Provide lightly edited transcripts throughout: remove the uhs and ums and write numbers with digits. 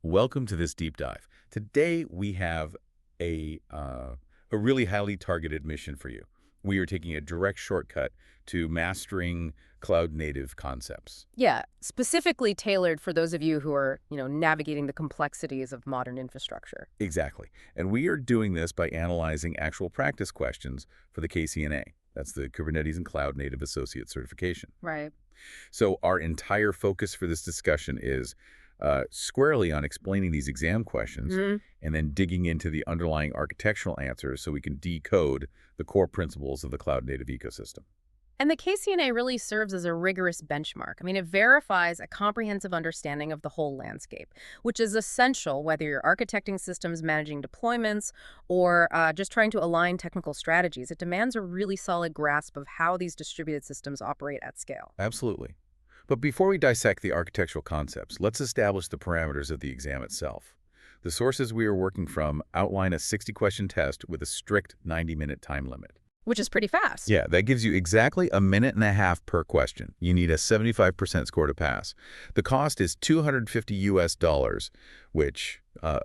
Welcome to this deep dive. Today we have a really highly targeted mission for you. We are taking a direct shortcut to mastering cloud-native concepts. Yeah, specifically tailored for those of you who are, navigating the complexities of modern infrastructure. Exactly. And we are doing this by analyzing actual practice questions for the KCNA. That's the Kubernetes and Cloud Native Associate Certification. Right. So our entire focus for this discussion is squarely on explaining these exam questions and then digging into the underlying architectural answers so we can decode the core principles of the cloud-native ecosystem. And the KCNA really serves as a rigorous benchmark. I mean, it verifies a comprehensive understanding of the whole landscape, which is essential whether you're architecting systems, managing deployments, or just trying to align technical strategies. It demands a really solid grasp of how these distributed systems operate at scale. Absolutely. But before we dissect the architectural concepts, let's establish the parameters of the exam itself. The sources we are working from outline a 60-question test with a strict 90-minute time limit. Which is pretty fast. Yeah, that gives you exactly a minute and a half per question. You need a 75% score to pass. The cost is $250 US, which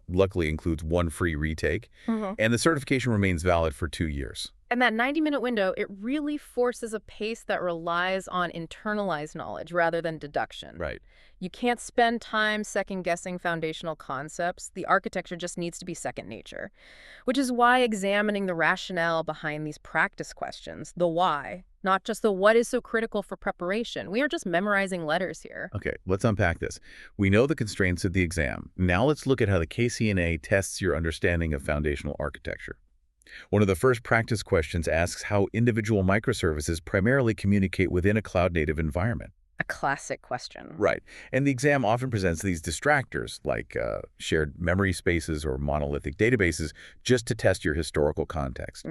luckily includes one free retake, and the certification remains valid for 2 years. And that 90-minute window, it really forces a pace that relies on internalized knowledge rather than deduction. Right. You can't spend time second-guessing foundational concepts. The architecture just needs to be second nature, which is why examining the rationale behind these practice questions, the why, not just the what, is so critical for preparation. We are just memorizing letters here. Okay, let's unpack this. We know the constraints of the exam. Now let's look at how the KCNA tests your understanding of foundational architecture. One of the first practice questions asks how individual microservices primarily communicate within a cloud-native environment. A classic question. Right. And the exam often presents these distractors, like shared memory spaces or monolithic databases, just to test your historical context.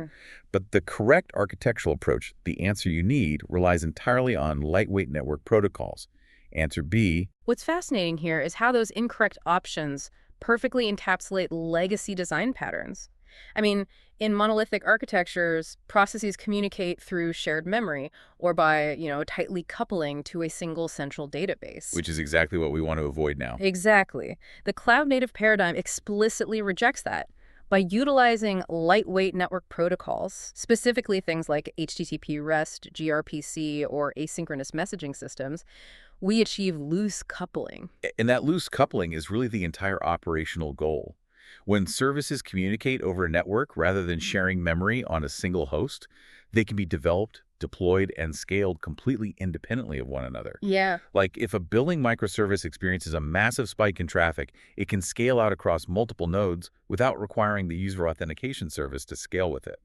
But the correct architectural approach, the answer you need, relies entirely on lightweight network protocols. Answer B. What's fascinating here is how those incorrect options perfectly encapsulate legacy design patterns. I mean, in monolithic architectures, processes communicate through shared memory or by, tightly coupling to a single central database. Which is exactly what we want to avoid now. Exactly. The cloud-native paradigm explicitly rejects that. By utilizing lightweight network protocols, specifically things like HTTP REST, gRPC, or asynchronous messaging systems, we achieve loose coupling. And that loose coupling is really the entire operational goal. When services communicate over a network rather than sharing memory on a single host, they can be developed, deployed, and scaled completely independently of one another. Yeah. Like if a billing microservice experiences a massive spike in traffic, it can scale out across multiple nodes without requiring the user authentication service to scale with it.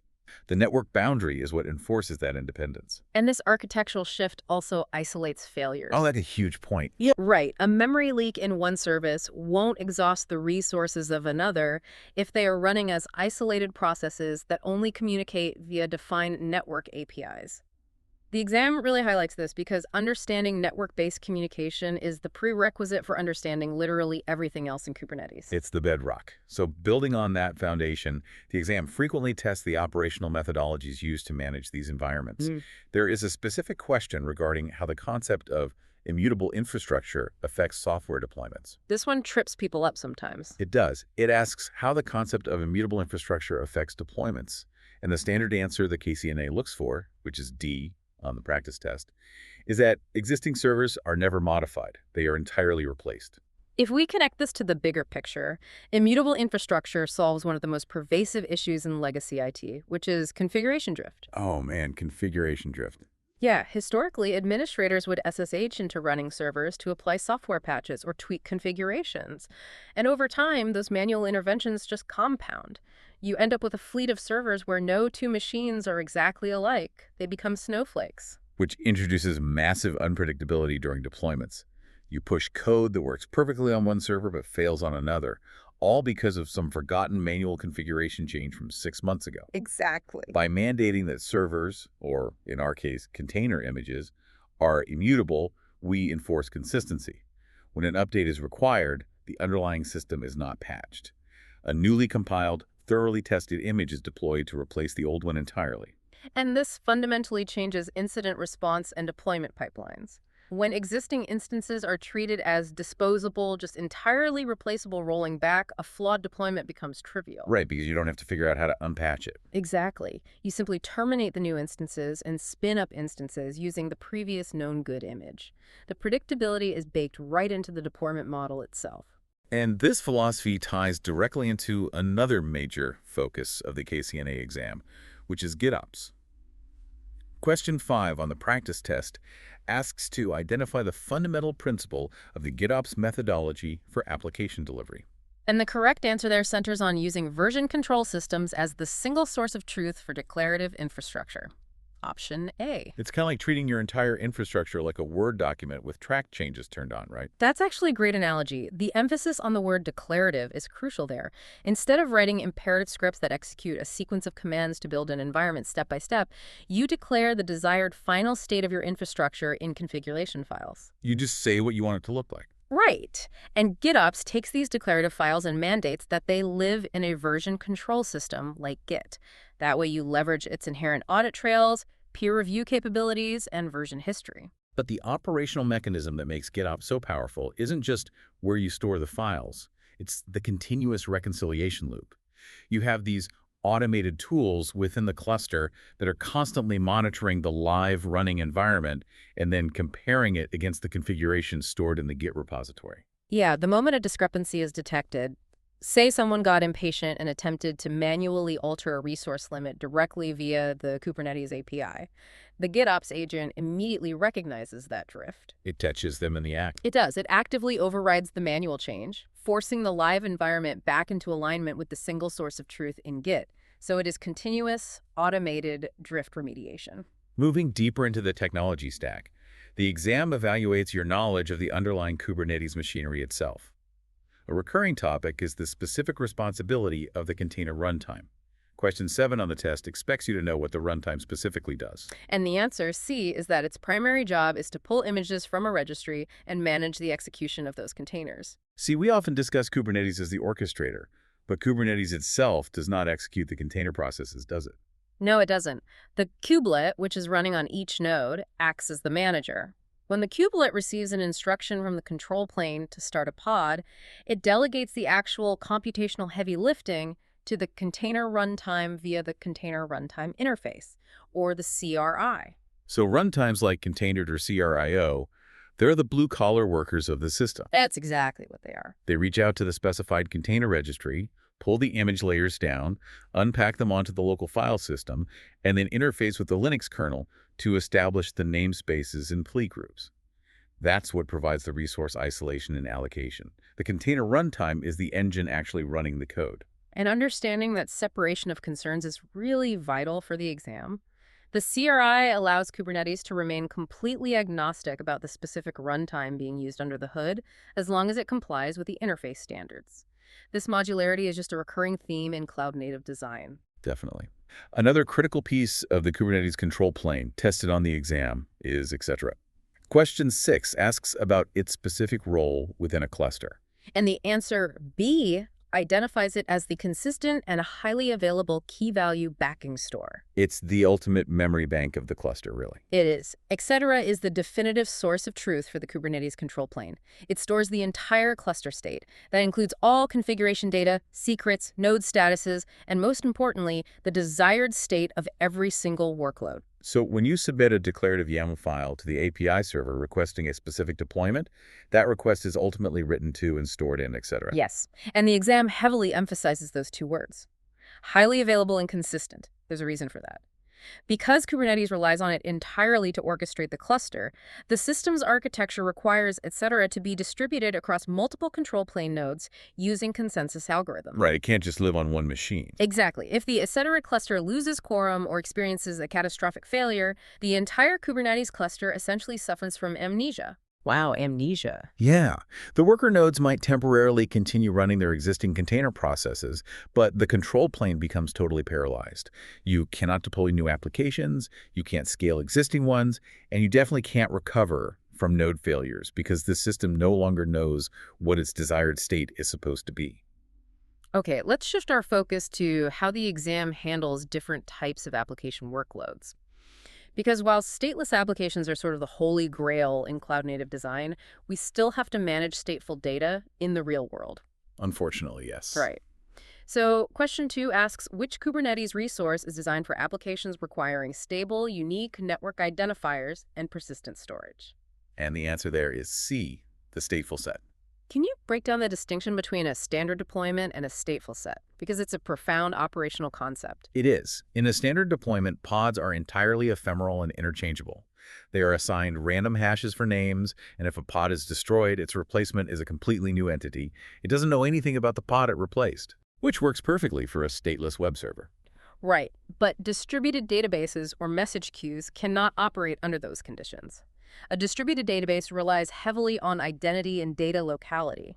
The network boundary is what enforces that independence. And this architectural shift also isolates failures. Oh, that's a huge point. Yeah, right. A memory leak in one service won't exhaust the resources of another if they are running as isolated processes that only communicate via defined network APIs. The exam really highlights this because understanding network-based communication is the prerequisite for understanding literally everything else in Kubernetes. It's the bedrock. So building on that foundation, the exam frequently tests the operational methodologies used to manage these environments. There is a specific question regarding how the concept of immutable infrastructure affects software deployments. This one trips people up sometimes. It does. It asks how the concept of immutable infrastructure affects deployments. And the standard answer the KCNA looks for, which is D, on the practice test, is that existing servers are never modified. They are entirely replaced. If we connect this to the bigger picture, immutable infrastructure solves one of the most pervasive issues in legacy IT, which is configuration drift. Oh man, configuration drift. Yeah, historically, administrators would SSH into running servers to apply software patches or tweak configurations. And over time, those manual interventions just compound. You end up with a fleet of servers where no two machines are exactly alike. They become snowflakes. Which introduces massive unpredictability during deployments. You push code that works perfectly on one server but fails on another, all because of some forgotten manual configuration change from 6 months ago. Exactly. By mandating that servers, or in our case, container images, are immutable, we enforce consistency. When an update is required, the underlying system is not patched. A newly compiled, thoroughly tested image is deployed to replace the old one entirely. And this fundamentally changes incident response and deployment pipelines. When existing instances are treated as disposable, just entirely replaceable rolling back, a flawed deployment becomes trivial. Right, because you don't have to figure out how to unpatch it. Exactly. You simply terminate the new instances and spin up instances using the previous known good image. The predictability is baked right into the deployment model itself. And this philosophy ties directly into another major focus of the KCNA exam, which is GitOps. Question 5 on the practice test asks to identify the fundamental principle of the GitOps methodology for application delivery. And the correct answer there centers on using version control systems as the single source of truth for declarative infrastructure. Option A. It's kind of like treating your entire infrastructure like a Word document with track changes turned on, right? That's actually a great analogy. The emphasis on the word declarative is crucial there. Instead of writing imperative scripts that execute a sequence of commands to build an environment step by step, you declare the desired final state of your infrastructure in configuration files. You just say what you want it to look like. Right. And GitOps takes these declarative files and mandates that they live in a version control system like Git. That way you leverage its inherent audit trails, peer review capabilities, and version history. But the operational mechanism that makes GitOps so powerful isn't just where you store the files. It's the continuous reconciliation loop. You have these automated tools within the cluster that are constantly monitoring the live running environment and then comparing it against the configuration stored in the Git repository. Yeah, the moment a discrepancy is detected, say someone got impatient and attempted to manually alter a resource limit directly via the Kubernetes API, the GitOps agent immediately recognizes that drift. It catches them in the act. It does. It actively overrides the manual change, forcing the live environment back into alignment with the single source of truth in Git. So it is continuous, automated drift remediation. Moving deeper into the technology stack, the exam evaluates your knowledge of the underlying Kubernetes machinery itself. A recurring topic is the specific responsibility of the container runtime. Question 7 on the test expects you to know what the runtime specifically does. And the answer, C, is that its primary job is to pull images from a registry and manage the execution of those containers. See, we often discuss Kubernetes as the orchestrator, but Kubernetes itself does not execute the container processes, does it? No, it doesn't. The kubelet, which is running on each node, acts as the manager. When the kubelet receives an instruction from the control plane to start a pod, it delegates the actual computational heavy lifting to the container runtime via the container runtime interface, or the CRI. So runtimes like Containerd or CRIO, they're the blue-collar workers of the system. That's exactly what they are. They reach out to the specified container registry, pull the image layers down, unpack them onto the local file system, and then interface with the Linux kernel to establish the namespaces and plea groups. That's what provides the resource isolation and allocation. The container runtime is the engine actually running the code. And understanding that separation of concerns is really vital for the exam. The CRI allows Kubernetes to remain completely agnostic about the specific runtime being used under the hood, as long as it complies with the interface standards. This modularity is just a recurring theme in cloud-native design. Definitely. Another critical piece of the Kubernetes control plane tested on the exam is etc. Question 6 asks about its specific role within a cluster. And the answer, B, identifies it as the consistent and highly available key-value backing store. It's the ultimate memory bank of the cluster, really. It is. Etc. is the definitive source of truth for the Kubernetes control plane. It stores the entire cluster state. That includes all configuration data, secrets, node statuses, and most importantly, the desired state of every single workload. So when you submit a declarative YAML file to the API server requesting a specific deployment, that request is ultimately written to and stored in, etc. Yes, and the exam heavily emphasizes those two words. Highly available and consistent. There's a reason for that. Because Kubernetes relies on it entirely to orchestrate the cluster, the system's architecture requires etc. to be distributed across multiple control plane nodes using consensus algorithms. Right, it can't just live on one machine. Exactly. If the etc. cluster loses quorum or experiences a catastrophic failure, the entire Kubernetes cluster essentially suffers from amnesia. Wow, amnesia. Yeah. The worker nodes might temporarily continue running their existing container processes, but the control plane becomes totally paralyzed. You cannot deploy new applications, you can't scale existing ones, and you definitely can't recover from node failures because the system no longer knows what its desired state is supposed to be. Okay, let's shift our focus to how the exam handles different types of application workloads. Because while stateless applications are sort of the holy grail in cloud-native design, we still have to manage stateful data in the real world. Unfortunately, yes. Right. So question 2 asks, which Kubernetes resource is designed for applications requiring stable, unique network identifiers and persistent storage? And the answer there is C, the stateful set. Can you break down the distinction between a standard deployment and a stateful set? Because it's a profound operational concept. It is. In a standard deployment, pods are entirely ephemeral and interchangeable. They are assigned random hashes for names, and if a pod is destroyed, its replacement is a completely new entity. It doesn't know anything about the pod it replaced, which works perfectly for a stateless web server. Right, but distributed databases or message queues cannot operate under those conditions. A distributed database relies heavily on identity and data locality.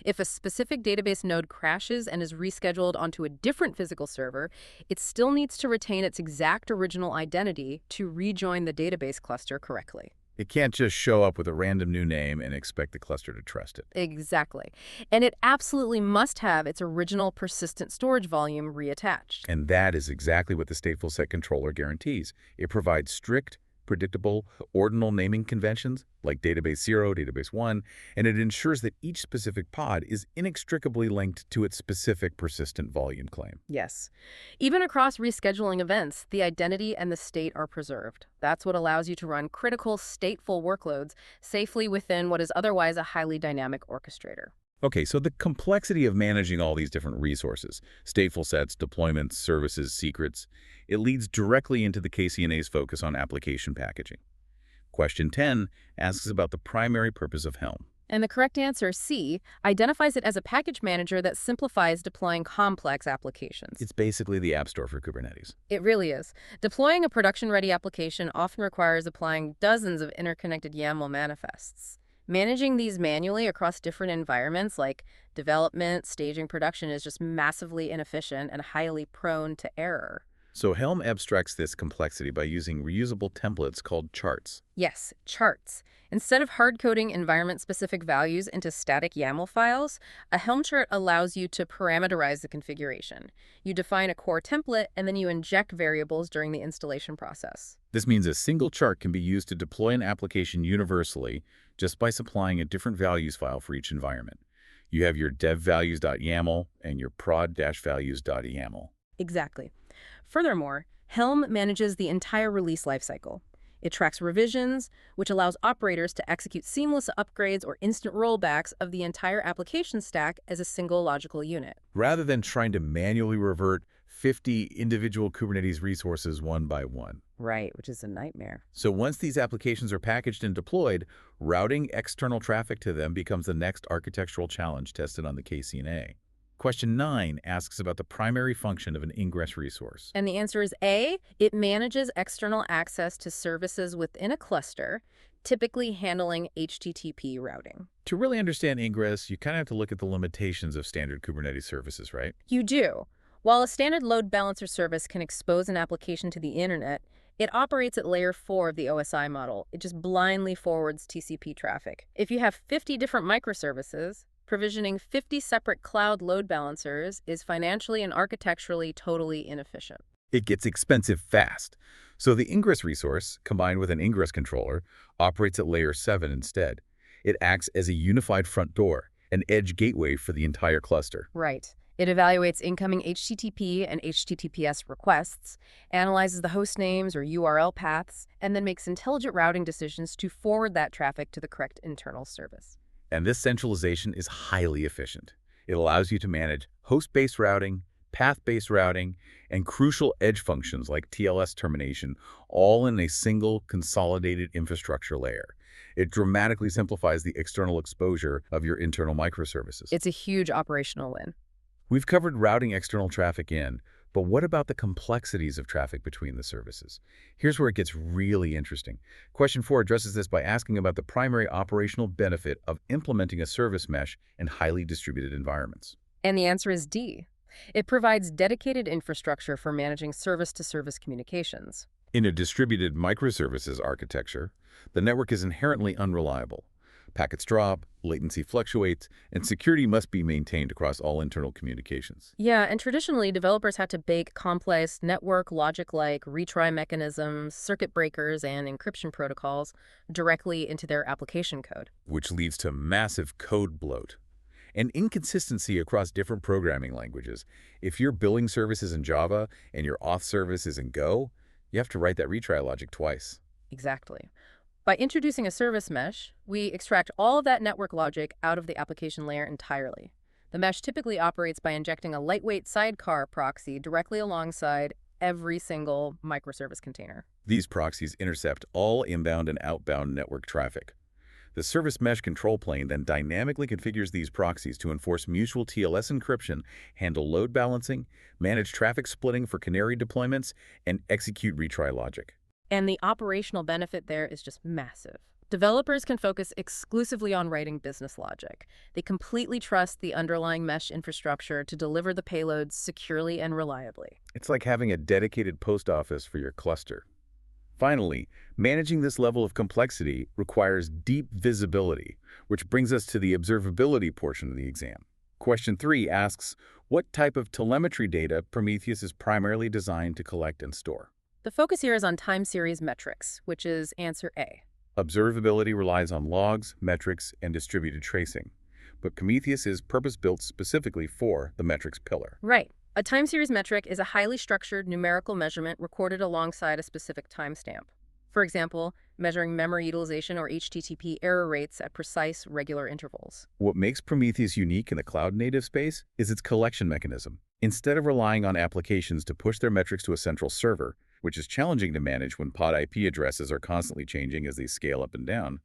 If a specific database node crashes and is rescheduled onto a different physical server, it still needs to retain its exact original identity to rejoin the database cluster correctly. It can't just show up with a random new name and expect the cluster to trust it. Exactly. And it absolutely must have its original persistent storage volume reattached. And that is exactly what the stateful set controller guarantees. It provides strict, predictable, ordinal naming conventions like database 0, database 1, and it ensures that each specific pod is inextricably linked to its specific persistent volume claim. Yes. Even across rescheduling events, the identity and the state are preserved. That's what allows you to run critical stateful workloads safely within what is otherwise a highly dynamic orchestrator. Okay, so the complexity of managing all these different resources, stateful sets, deployments, services, secrets, it leads directly into the KCNA's focus on application packaging. Question 10 asks about the primary purpose of Helm. And the correct answer, C, identifies it as a package manager that simplifies deploying complex applications. It's basically the App Store for Kubernetes. It really is. Deploying a production-ready application often requires applying dozens of interconnected YAML manifests. Managing these manually across different environments like development, staging, production is just massively inefficient and highly prone to error. So Helm abstracts this complexity by using reusable templates called charts. Yes, charts. Instead of hard-coding environment-specific values into static YAML files, a Helm chart allows you to parameterize the configuration. You define a core template, and then you inject variables during the installation process. This means a single chart can be used to deploy an application universally just by supplying a different values file for each environment. You have your dev-values.yaml and your prod-values.yaml. Exactly. Furthermore, Helm manages the entire release lifecycle. It tracks revisions, which allows operators to execute seamless upgrades or instant rollbacks of the entire application stack as a single logical unit. Rather than trying to manually revert 50 individual Kubernetes resources one by one. Right, which is a nightmare. So once these applications are packaged and deployed, routing external traffic to them becomes the next architectural challenge tested on the KCNA. Question 9 asks about the primary function of an ingress resource. And the answer is A, it manages external access to services within a cluster, typically handling HTTP routing. To really understand ingress, you kind of have to look at the limitations of standard Kubernetes services, right? You do. While a standard load balancer service can expose an application to the internet, it operates at layer 4 of the OSI model. It just blindly forwards TCP traffic. If you have 50 different microservices, provisioning 50 separate cloud load balancers is financially and architecturally totally inefficient. It gets expensive fast. So the ingress resource, combined with an ingress controller, operates at layer 7 instead. It acts as a unified front door, an edge gateway for the entire cluster. Right. It evaluates incoming HTTP and HTTPS requests, analyzes the host names or URL paths, and then makes intelligent routing decisions to forward that traffic to the correct internal service. And this centralization is highly efficient. It allows you to manage host-based routing, path-based routing, and crucial edge functions like TLS termination, all in a single consolidated infrastructure layer. It dramatically simplifies the external exposure of your internal microservices. It's a huge operational win. We've covered routing external traffic in, but what about the complexities of traffic between the services? Here's where it gets really interesting. Question 4 addresses this by asking about the primary operational benefit of implementing a service mesh in highly distributed environments. And the answer is D. It provides dedicated infrastructure for managing service-to-service communications. In a distributed microservices architecture, the network is inherently unreliable. Packets drop, latency fluctuates, and security must be maintained across all internal communications. Yeah, and traditionally, developers had to bake complex network logic like retry mechanisms, circuit breakers, and encryption protocols directly into their application code. Which leads to massive code bloat and inconsistency across different programming languages. If your billing service is in Java and your auth service is in Go, you have to write that retry logic twice. Exactly. By introducing a service mesh, we extract all of that network logic out of the application layer entirely. The mesh typically operates by injecting a lightweight sidecar proxy directly alongside every single microservice container. These proxies intercept all inbound and outbound network traffic. The service mesh control plane then dynamically configures these proxies to enforce mutual TLS encryption, handle load balancing, manage traffic splitting for canary deployments, and execute retry logic. And the operational benefit there is just massive. Developers can focus exclusively on writing business logic. They completely trust the underlying mesh infrastructure to deliver the payloads securely and reliably. It's like having a dedicated post office for your cluster. Finally, managing this level of complexity requires deep visibility, which brings us to the observability portion of the exam. Question 3 asks, what type of telemetry data Prometheus is primarily designed to collect and store? The focus here is on time series metrics, which is answer A. Observability relies on logs, metrics, and distributed tracing, but Prometheus is purpose-built specifically for the metrics pillar. Right. A time series metric is a highly structured numerical measurement recorded alongside a specific timestamp. For example, measuring memory utilization or HTTP error rates at precise, regular intervals. What makes Prometheus unique in the cloud-native space is its collection mechanism. Instead of relying on applications to push their metrics to a central server, which is challenging to manage when pod IP addresses are constantly changing as they scale up and down,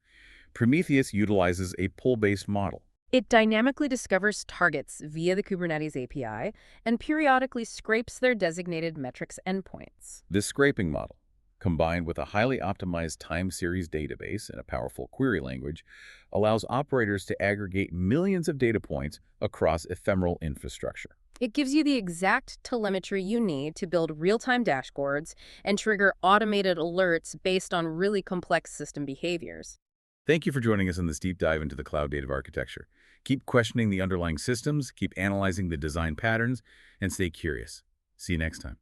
Prometheus utilizes a pull-based model. It dynamically discovers targets via the Kubernetes API and periodically scrapes their designated metrics endpoints. This scraping model, combined with a highly optimized time series database and a powerful query language, allows operators to aggregate millions of data points across ephemeral infrastructure. It gives you the exact telemetry you need to build real-time dashboards and trigger automated alerts based on really complex system behaviors. Thank you for joining us in this deep dive into the cloud-native architecture. Keep questioning the underlying systems, keep analyzing the design patterns, and stay curious. See you next time.